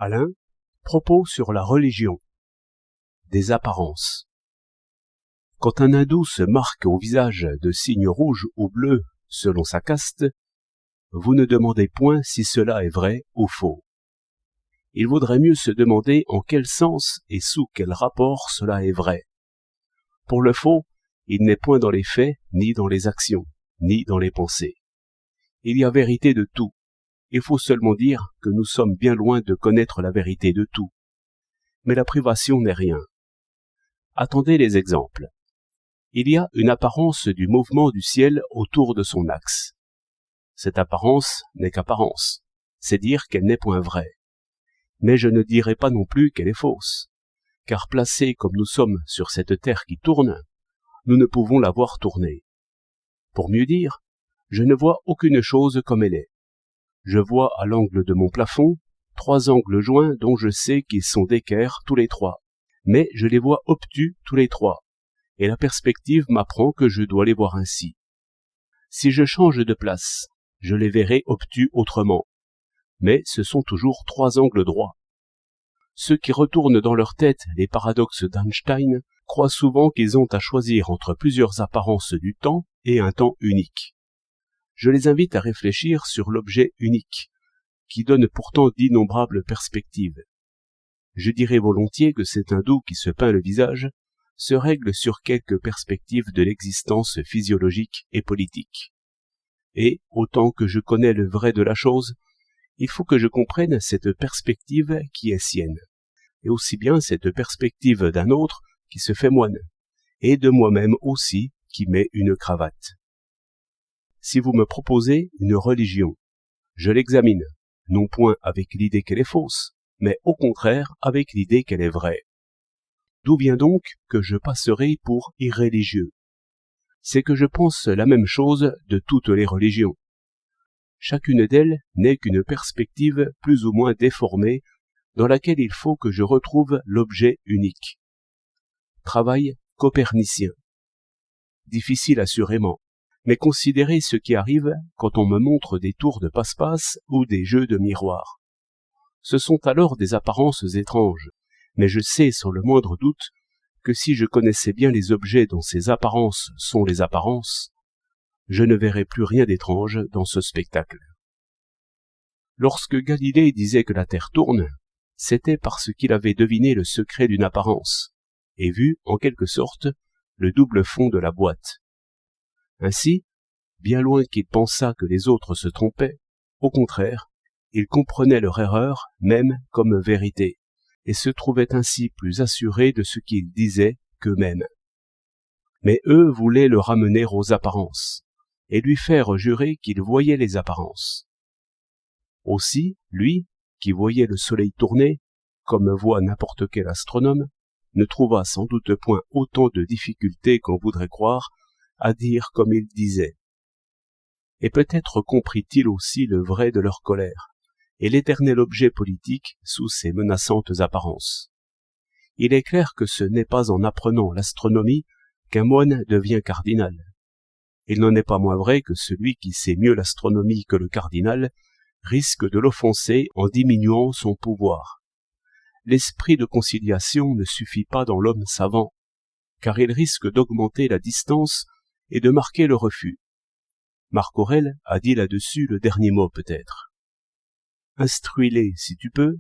Alain, propos sur la religion. Des apparences. Quand un hindou se marque au visage de signes rouges ou bleus selon sa caste, vous ne demandez point si cela est vrai ou faux. Il vaudrait mieux se demander en quel sens et sous quel rapport cela est vrai. Pour le faux, il n'est point dans les faits, ni dans les actions, ni dans les pensées. Il y a vérité de tout. Il faut seulement dire que nous sommes bien loin de connaître la vérité de tout. Mais la privation n'est rien. Attendez les exemples. Il y a une apparence du mouvement du ciel autour de son axe. Cette apparence n'est qu'apparence, c'est dire qu'elle n'est point vraie. Mais je ne dirai pas non plus qu'elle est fausse, car placés comme nous sommes sur cette terre qui tourne, nous ne pouvons la voir tourner. Pour mieux dire, je ne vois aucune chose comme elle est. Je vois à l'angle de mon plafond 3 angles joints dont je sais qu'ils sont d'équerre tous les 3, mais je les vois obtus tous les 3, et la perspective m'apprend que je dois les voir ainsi. Si je change de place, je les verrai obtus autrement, mais ce sont toujours 3 angles droits. Ceux qui retournent dans leur tête les paradoxes d'Einstein croient souvent qu'ils ont à choisir entre plusieurs apparences du temps et un temps unique. Je les invite à réfléchir sur l'objet unique, qui donne pourtant d'innombrables perspectives. Je dirais volontiers que cet hindou qui se peint le visage se règle sur quelques perspectives de l'existence physiologique et politique. Et, autant que je connais le vrai de la chose, il faut que je comprenne cette perspective qui est sienne, et aussi bien cette perspective d'un autre qui se fait moine, et de moi-même aussi qui met une cravate. Si vous me proposez une religion, je l'examine, non point avec l'idée qu'elle est fausse, mais au contraire avec l'idée qu'elle est vraie. D'où vient donc que je passerai pour irréligieux? C'est que je pense la même chose de toutes les religions. Chacune d'elles n'est qu'une perspective plus ou moins déformée dans laquelle il faut que je retrouve l'objet unique. Travail copernicien. Difficile assurément, mais considérez ce qui arrive quand on me montre des tours de passe-passe ou des jeux de miroirs. Ce sont alors des apparences étranges, mais je sais sans le moindre doute que si je connaissais bien les objets dont ces apparences sont les apparences, je ne verrais plus rien d'étrange dans ce spectacle. Lorsque Galilée disait que la Terre tourne, c'était parce qu'il avait deviné le secret d'une apparence, et vu, en quelque sorte, le double fond de la boîte. Ainsi, bien loin qu'il pensât que les autres se trompaient, au contraire, il comprenait leur erreur même comme vérité, et se trouvait ainsi plus assuré de ce qu'ils disaient qu'eux-mêmes. Mais eux voulaient le ramener aux apparences, et lui faire jurer qu'il voyait les apparences. Aussi, lui, qui voyait le soleil tourner, comme voit n'importe quel astronome, ne trouva sans doute point autant de difficultés qu'on voudrait croire à dire comme il disait. Et peut-être comprit-il aussi le vrai de leur colère, et l'éternel objet politique sous ses menaçantes apparences. Il est clair que ce n'est pas en apprenant l'astronomie qu'un moine devient cardinal. Il n'en est pas moins vrai que celui qui sait mieux l'astronomie que le cardinal risque de l'offenser en diminuant son pouvoir. L'esprit de conciliation ne suffit pas dans l'homme savant, car il risque d'augmenter la distance et de marquer le refus. Marc Aurèle a dit là-dessus le dernier mot peut-être. Instruis-les si tu peux,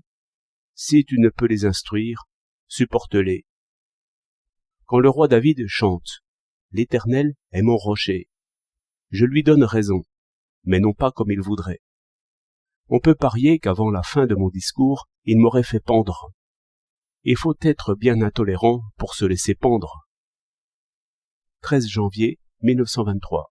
si tu ne peux les instruire, supporte-les. Quand le roi David chante « L'Éternel est mon rocher », je lui donne raison, mais non pas comme il voudrait. On peut parier qu'avant la fin de mon discours, il m'aurait fait pendre. Il faut être bien intolérant pour se laisser pendre. 13 janvier 1923